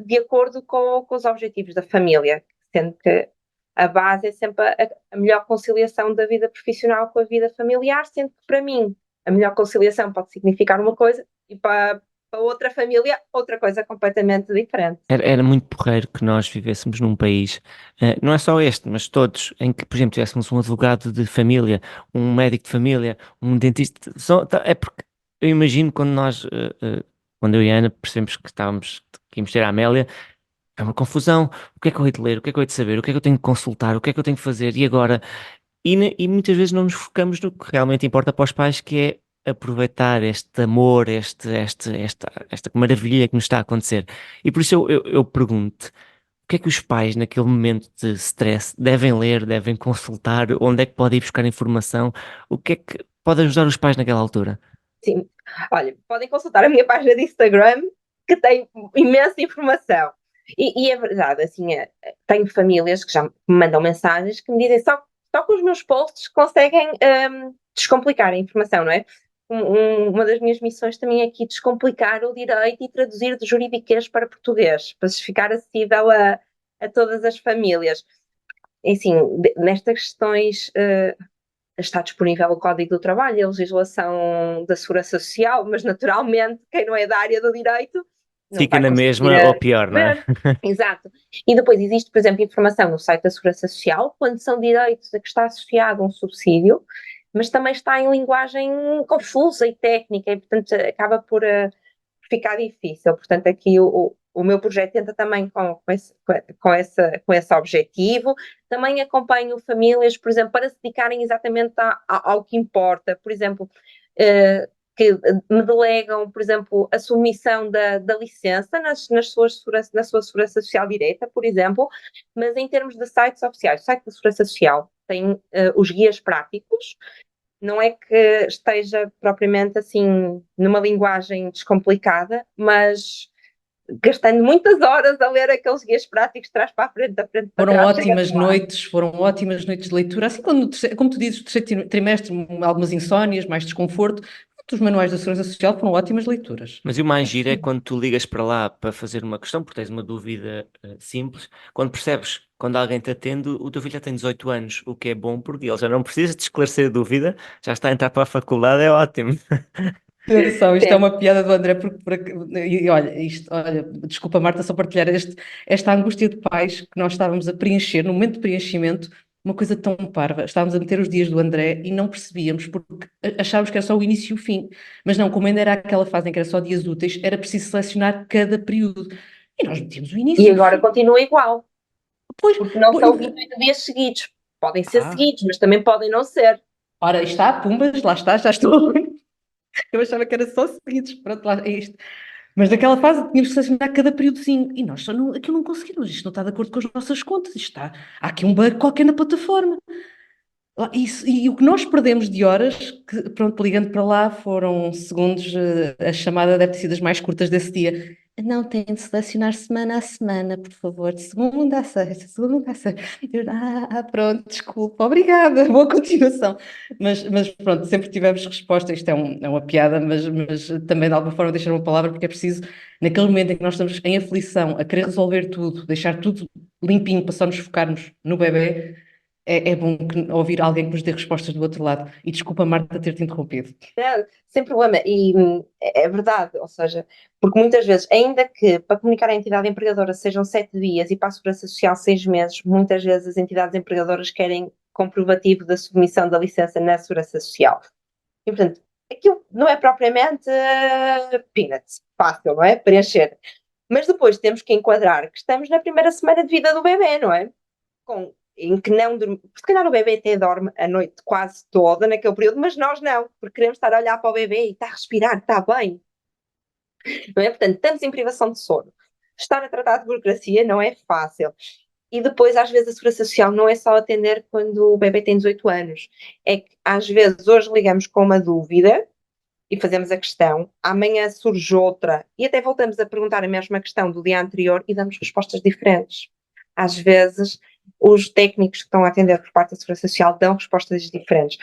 S3: de acordo com os objetivos da família, sendo que a base é sempre a melhor conciliação da vida profissional com a vida familiar, sendo que para mim a melhor conciliação pode significar uma coisa e para outra família outra coisa completamente diferente.
S2: Era muito porreiro que nós vivêssemos num país, não é só este, mas todos, em que, por exemplo, tivéssemos um advogado de família, um médico de família, um dentista. É porque eu imagino quando eu e a Ana percebemos que íamos ter a Amélia, é uma confusão. O que é que eu hei de ler? O que é que eu hei de saber? O que é que eu tenho de consultar? O que é que eu tenho de fazer? E agora? E muitas vezes não nos focamos no que realmente importa para os pais, que é aproveitar este amor, esta maravilha que nos está a acontecer. E por isso eu pergunto, o que é que os pais, naquele momento de stress, devem ler, devem consultar, onde é que podem ir buscar informação, o que é que pode ajudar os pais naquela altura?
S3: Sim, olha, podem consultar a minha página de Instagram, que tem imensa informação. E é verdade, assim, tenho famílias que já me mandam mensagens que me dizem só com os meus posts conseguem descomplicar a informação, não é? Uma das minhas missões também é aqui descomplicar o direito e traduzir de juridiquês para português, para ficar acessível a todas as famílias. E, assim, nestas questões está disponível o Código do Trabalho e a legislação da Segurança Social, mas naturalmente quem não é da área do direito não
S2: Fica
S3: vai
S2: na
S3: conseguir
S2: mesma ou pior, não é?
S3: ver. Exato. E depois existe, por exemplo, informação no site da Segurança Social, quando são direitos a que está associado um subsídio, mas também está em linguagem confusa e técnica, e portanto acaba por ficar difícil. Portanto, aqui o meu projeto tenta também com esse objetivo. Também acompanho famílias, por exemplo, para se dedicarem exatamente ao que importa. Por exemplo, que me delegam, por exemplo, a submissão da licença na sua segurança social direta, por exemplo, mas em termos de sites oficiais, o site da Segurança Social tem os guias práticos, não é que esteja propriamente assim numa linguagem descomplicada, mas gastando muitas horas a ler aqueles guias práticos de trás para a frente, da frente para trás.
S4: Foram ótimas noites de leitura, assim como tu dizes, o terceiro trimestre, algumas insónias, mais desconforto, os manuais da Segurança Social foram ótimas leituras.
S2: Mas e o mais giro é quando tu ligas para lá para fazer uma questão, porque tens uma dúvida simples, quando percebes, quando alguém te atende, o teu filho já tem 18 anos, o que é bom porque ele já não precisa de esclarecer a dúvida, já está a entrar para a faculdade, é ótimo.
S4: Atenção, isto é
S3: Sim.
S4: uma piada do André, e olha, desculpa Marta, só partilhar esta angústia de pais que nós estávamos a preencher, no momento de preenchimento, uma coisa tão parva, estávamos a meter os dias do André e não percebíamos, porque achávamos que era só o início e o fim, mas não, como ainda era aquela fase em que era só dias úteis, era preciso selecionar cada período, e nós metíamos o início
S3: E
S4: e o
S3: agora
S4: fim.
S3: continua igual,
S4: Pois,
S3: porque não
S4: pois,
S3: são 28 dias seguidos. Podem ser
S4: ah,
S3: seguidos, mas também podem não ser.
S4: ora, está, pumbas, lá está, já estou. Eu achava que era só seguidos, pronto, lá é isto. Mas naquela fase tínhamos que selecionar cada períodozinho e nós só não, aquilo não conseguimos, isto não está de acordo com as nossas contas, há aqui um bug qualquer na plataforma. E o que nós perdemos de horas, que, pronto, ligando para lá, foram segundos, a chamada deve ter sido as mais curtas desse dia. Não, tem de selecionar semana a semana, por favor, de segunda a sexta, segunda a sexta. Pronto, desculpa, obrigada, boa continuação. Mas pronto, sempre tivemos resposta, isto é uma piada, mas também de alguma forma deixar uma palavra, porque é preciso, naquele momento em que nós estamos em aflição, a querer resolver tudo, deixar tudo limpinho para só nos focarmos no bebê, é bom ouvir alguém que nos dê respostas do outro lado. E desculpa, Marta, ter-te interrompido.
S3: Não, sem problema. E é verdade, ou seja, porque muitas vezes, ainda que para comunicar à entidade empregadora sejam 7 dias e para a Segurança Social 6 meses, muitas vezes as entidades empregadoras querem comprovativo da submissão da licença na Segurança Social. E, portanto, aquilo não é propriamente peanuts, fácil, não é? Preencher. Mas depois temos que enquadrar que estamos na primeira semana de vida do bebê, não é? Em que não dorme, se calhar o bebê até dorme a noite quase toda naquele período, mas nós não, porque queremos estar a olhar para o bebê e está a respirar, está bem, não é? Portanto, estamos em privação de sono. Estar a tratar de burocracia não é fácil. E depois, às vezes, a Segurança Social não é só atender quando o bebê tem 18 anos. É que, às vezes, hoje ligamos com uma dúvida e fazemos a questão, amanhã surge outra e até voltamos a perguntar a mesma questão do dia anterior e damos respostas diferentes. Às vezes, os técnicos que estão a atender por parte da Segurança Social dão respostas diferentes.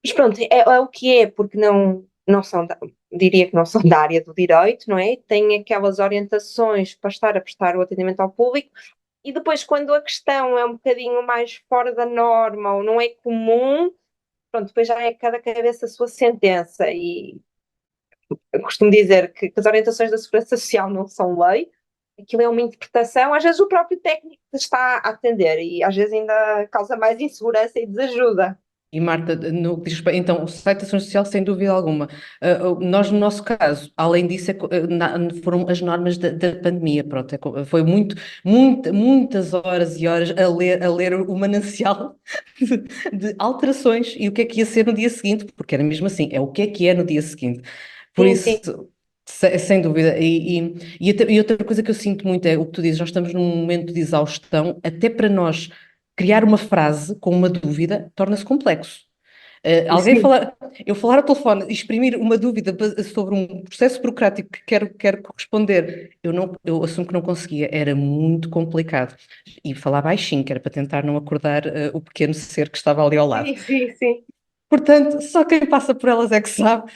S3: Mas pronto, é o que é, porque não são, diria que não são da área do direito, não é? Têm aquelas orientações para estar a prestar o atendimento ao público e depois, quando a questão é um bocadinho mais fora da norma ou não é comum, pronto, depois já é cada cabeça a sua sentença e eu costumo dizer que as orientações da Segurança Social não são lei, aquilo é uma interpretação, às vezes o próprio técnico está a atender e às vezes ainda causa mais insegurança e desajuda.
S4: E Marta, no que diz respeito, então, o site da Segurança Social, sem dúvida alguma. Nós, no nosso caso, além disso, foram as normas da pandemia, pronto, foi muitas horas e horas a ler o manancial de alterações e o que é que ia ser no dia seguinte, porque era mesmo assim, é o que é no dia seguinte. Por
S3: Sim,
S4: isso,
S3: sim.
S4: sem dúvida. E outra coisa que eu sinto muito é o que tu dizes, nós estamos num momento de exaustão, até para nós criar uma frase com uma dúvida torna-se complexo. Alguém
S3: Sim.
S4: falar, eu falar ao telefone e exprimir uma dúvida sobre um processo burocrático que quero corresponder, eu assumo que não conseguia, era muito complicado. E falar baixinho, que era para tentar não acordar o pequeno ser que estava ali ao lado.
S3: Sim, sim, sim.
S4: Portanto, só quem passa por elas é que sabe.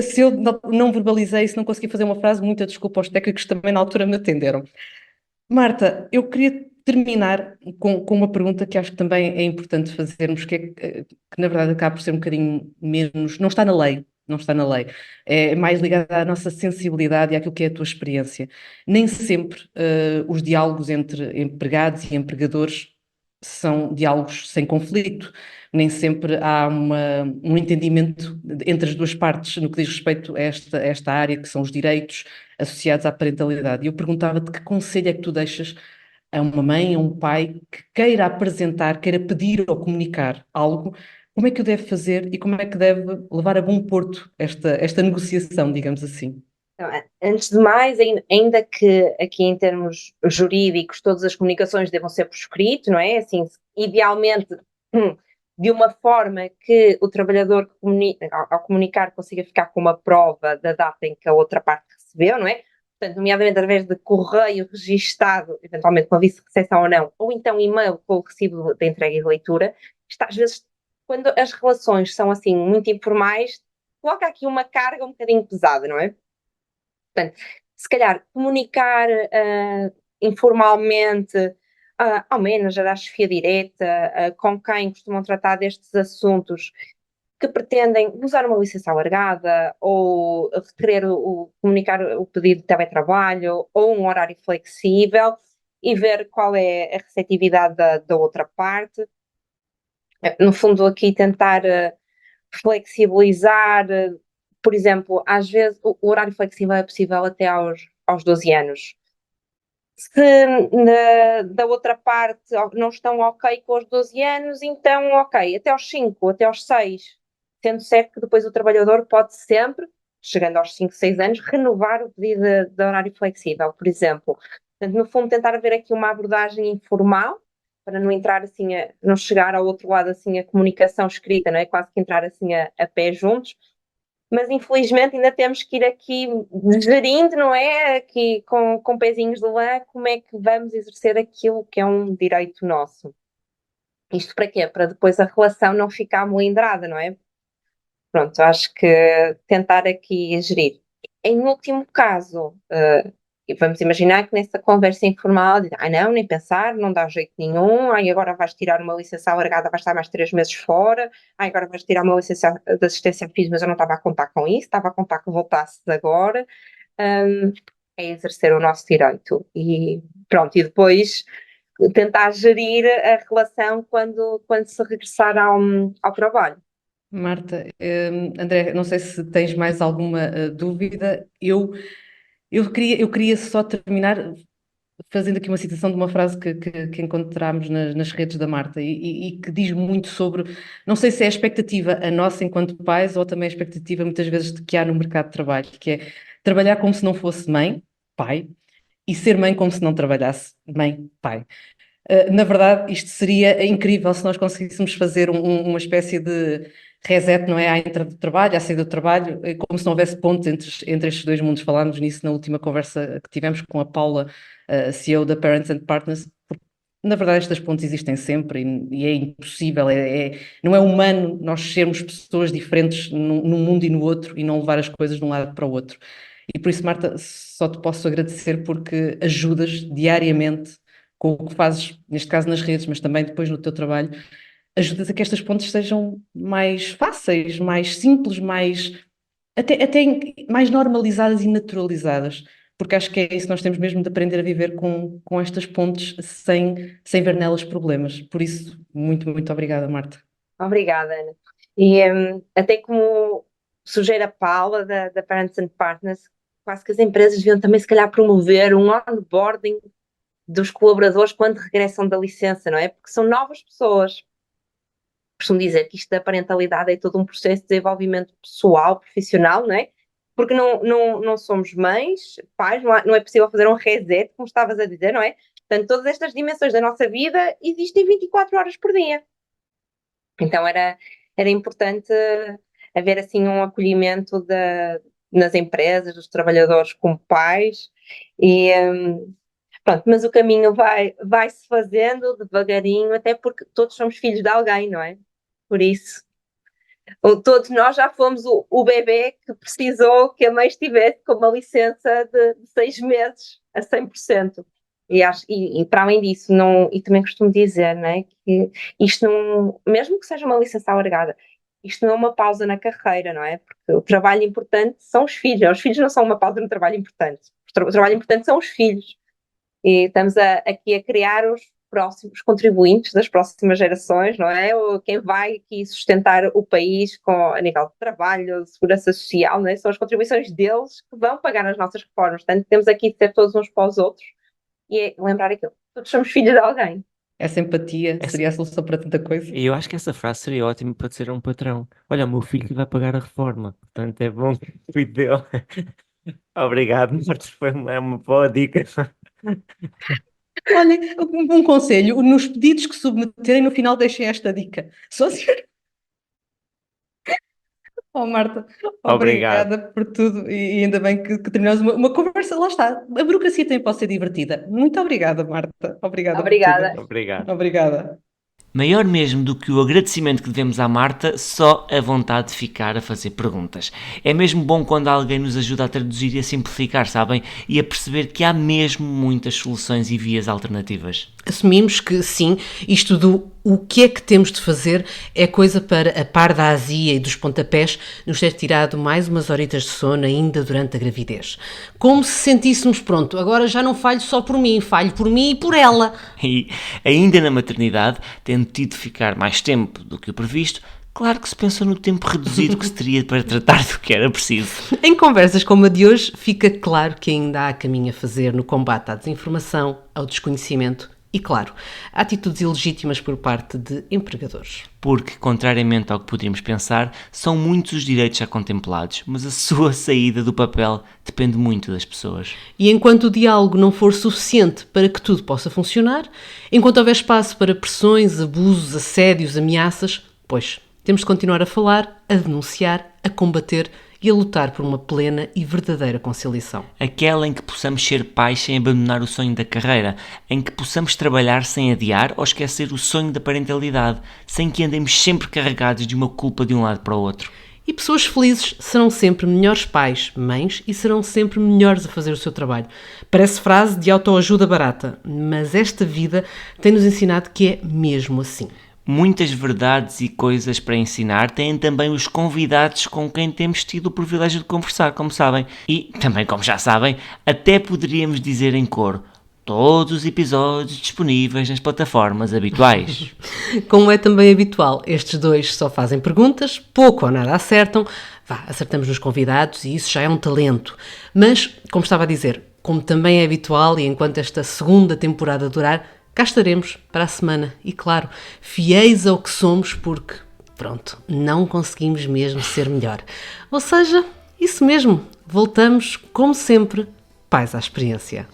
S4: Se eu não verbalizei, se não consegui fazer uma frase, muita desculpa aos técnicos que também na altura me atenderam. Marta, eu queria terminar com uma pergunta que acho que também é importante fazermos, que na verdade acaba por ser um bocadinho menos, não está na lei, não está na lei, é mais ligada à nossa sensibilidade e àquilo que é a tua experiência. Nem sempre os diálogos entre empregados e empregadores são diálogos sem conflito, nem sempre há um entendimento entre as duas partes no que diz respeito a esta área, que são os direitos associados à parentalidade. E eu perguntava-te que conselho é que tu deixas a uma mãe, a um pai que queira apresentar, queira pedir ou comunicar algo, como é que o deve fazer e como é que deve levar a bom porto esta negociação, digamos assim?
S3: Então, antes de mais, ainda que aqui em termos jurídicos todas as comunicações devam ser por escrito, não é? Assim, idealmente, de uma forma que o trabalhador ao comunicar consiga ficar com uma prova da data em que a outra parte recebeu, não é? Portanto, nomeadamente através de correio registado, eventualmente com aviso de recepção ou não, ou então e-mail com o recibo de entrega e de leitura. Às vezes, quando as relações são assim muito informais, coloca aqui uma carga um bocadinho pesada, não é? Portanto, se calhar comunicar informalmente ao manager, à chefia direta, com quem costumam tratar destes assuntos que pretendem usar uma licença alargada ou requerer comunicar o pedido de teletrabalho ou um horário flexível e ver qual é a receptividade da outra parte. No fundo, aqui tentar flexibilizar, por exemplo, às vezes o horário flexível é possível até aos 12 anos. Se da outra parte não estão ok com os 12 anos, então ok, até aos 5, até aos 6, sendo certo que depois o trabalhador pode sempre, chegando aos 5, 6 anos, renovar o pedido de horário flexível, por exemplo. Portanto, no fundo, tentar haver aqui uma abordagem informal, para não entrar assim, não chegar ao outro lado assim a comunicação escrita, não é? Quase que entrar assim a pé juntos, mas infelizmente ainda temos que ir aqui gerindo, não é? Aqui com pezinhos de lã, como é que vamos exercer aquilo que é um direito nosso. Isto para quê? Para depois a relação não ficar melindrada, não é? Pronto, acho que tentar aqui gerir. Em último caso, vamos imaginar que nessa conversa informal, diz, não, nem pensar, não dá jeito nenhum, agora vais tirar uma licença alargada, vais estar mais 3 meses fora, agora vais tirar uma licença de assistência física, mas eu não estava a contar com isso, estava a contar que voltasses agora. É exercer o nosso direito. E pronto, e depois tentar gerir a relação quando se regressar ao trabalho.
S4: Marta, André, não sei se tens mais alguma dúvida. Eu queria só terminar fazendo aqui uma citação de uma frase que encontramos nas redes da Marta e que diz muito sobre, não sei se é a expectativa a nossa enquanto pais ou também a expectativa muitas vezes de que há no mercado de trabalho, que é trabalhar como se não fosse mãe, pai, e ser mãe como se não trabalhasse mãe, pai. Na verdade, isto seria incrível se nós conseguíssemos fazer uma espécie de reset, não é? À entrada do trabalho, à saída do trabalho, como se não houvesse ponte entre estes dois mundos. Falámos nisso na última conversa que tivemos com a Paula, CEO da Parents and Partners. Porque, na verdade, estas pontes existem sempre e é impossível, não é humano nós sermos pessoas diferentes num mundo e no outro e não levar as coisas de um lado para o outro. E por isso, Marta, só te posso agradecer porque ajudas diariamente com o que fazes, neste caso nas redes, mas também depois no teu trabalho, ajudas a que estas pontes sejam mais fáceis, mais simples, até mais normalizadas e naturalizadas, porque acho que é isso que nós temos mesmo de aprender a viver com estas pontes sem ver nelas problemas. Por isso, muito, muito obrigada, Marta.
S3: Obrigada, Ana. E até como sugere a Paula da Parents and Partners, quase que as empresas deviam também se calhar promover um onboarding dos colaboradores quando regressam da licença, não é? Porque são novas pessoas. Costumo dizer que isto da parentalidade é todo um processo de desenvolvimento pessoal, profissional, não é? Porque não somos mães, pais, não é possível fazer um reset, como estavas a dizer, não é? Portanto, todas estas dimensões da nossa vida existem 24 horas por dia. Então era importante haver assim um acolhimento nas empresas, dos trabalhadores como pais, e pronto, mas o caminho vai-se fazendo devagarinho, até porque todos somos filhos de alguém, não é? Por isso, todos nós já fomos o bebê que precisou que a mãe estivesse com uma licença de 6 meses a 100%. E para além disso, não, e também costumo dizer, né, que isto não, mesmo que seja uma licença alargada, isto não é uma pausa na carreira, não é? Porque o trabalho importante são os filhos não são uma pausa no trabalho importante. O trabalho importante são os filhos. E estamos aqui a criar os próximos contribuintes das próximas gerações, não é? Ou quem vai aqui sustentar o país a nível de trabalho, de segurança social, não é? São as contribuições deles que vão pagar as nossas reformas. Portanto, temos aqui de ser todos uns para os outros e lembrar aquilo. Todos somos filhos de alguém.
S4: Essa empatia seria a solução para tanta coisa.
S2: E eu acho que essa frase seria ótima para dizer a um patrão: olha, o meu filho vai pagar a reforma, portanto é bom que cuide dele. Obrigado, Marcos, foi uma boa dica.
S4: Olha, um conselho, nos pedidos que submeterem, no final deixem esta dica. Só se... Oh, Marta,
S2: Obrigado.
S4: obrigada por tudo e ainda bem que terminamos uma conversa. Lá está, a burocracia também pode ser divertida. Muito obrigada, Marta. Obrigada por
S3: Obrigada.
S4: tudo.
S2: Obrigado.
S4: Obrigada.
S2: Maior mesmo do que o agradecimento que devemos à Marta, só a vontade de ficar a fazer perguntas. É mesmo bom quando alguém nos ajuda a traduzir e a simplificar, sabem? E a perceber que há mesmo muitas soluções e vias alternativas.
S1: Assumimos que sim, isto do o que é que temos de fazer é coisa para, a par da azia e dos pontapés, nos ter tirado mais umas horitas de sono ainda durante a gravidez. Como se sentíssemos, pronto, agora já não falho só por mim, falho por mim e por ela.
S2: E ainda na maternidade, tendo tido de ficar mais tempo do que o previsto, claro que se pensou no tempo reduzido que se teria para tratar do que era preciso.
S1: Em conversas como a de hoje, fica claro que ainda há caminho a fazer no combate à desinformação, ao desconhecimento e, claro, a atitudes ilegítimas por parte de empregadores.
S2: Porque, contrariamente ao que poderíamos pensar, são muitos os direitos já contemplados, mas a sua saída do papel depende muito das pessoas.
S1: E enquanto o diálogo não for suficiente para que tudo possa funcionar, enquanto houver espaço para pressões, abusos, assédios, ameaças, pois temos de continuar a falar, a denunciar, a combater e a lutar por uma plena e verdadeira conciliação.
S2: Aquela em que possamos ser pais sem abandonar o sonho da carreira, em que possamos trabalhar sem adiar ou esquecer o sonho da parentalidade, sem que andemos sempre carregados de uma culpa de um lado para o outro.
S1: E pessoas felizes serão sempre melhores pais, mães e serão sempre melhores a fazer o seu trabalho. Parece frase de autoajuda barata, mas esta vida tem-nos ensinado que é mesmo assim.
S2: Muitas verdades e coisas para ensinar têm também os convidados com quem temos tido o privilégio de conversar, como sabem. E, também como já sabem, até poderíamos dizer em coro: todos os episódios disponíveis nas plataformas habituais.
S1: Como é também habitual, estes dois só fazem perguntas, pouco ou nada acertam. Acertamos nos convidados e isso já é um talento. Mas, como estava a dizer, como também é habitual e enquanto esta segunda temporada durar, cá estaremos para a semana e, claro, fiéis ao que somos porque, pronto, não conseguimos mesmo ser melhor. Ou seja, isso mesmo, voltamos, como sempre, pais à experiência.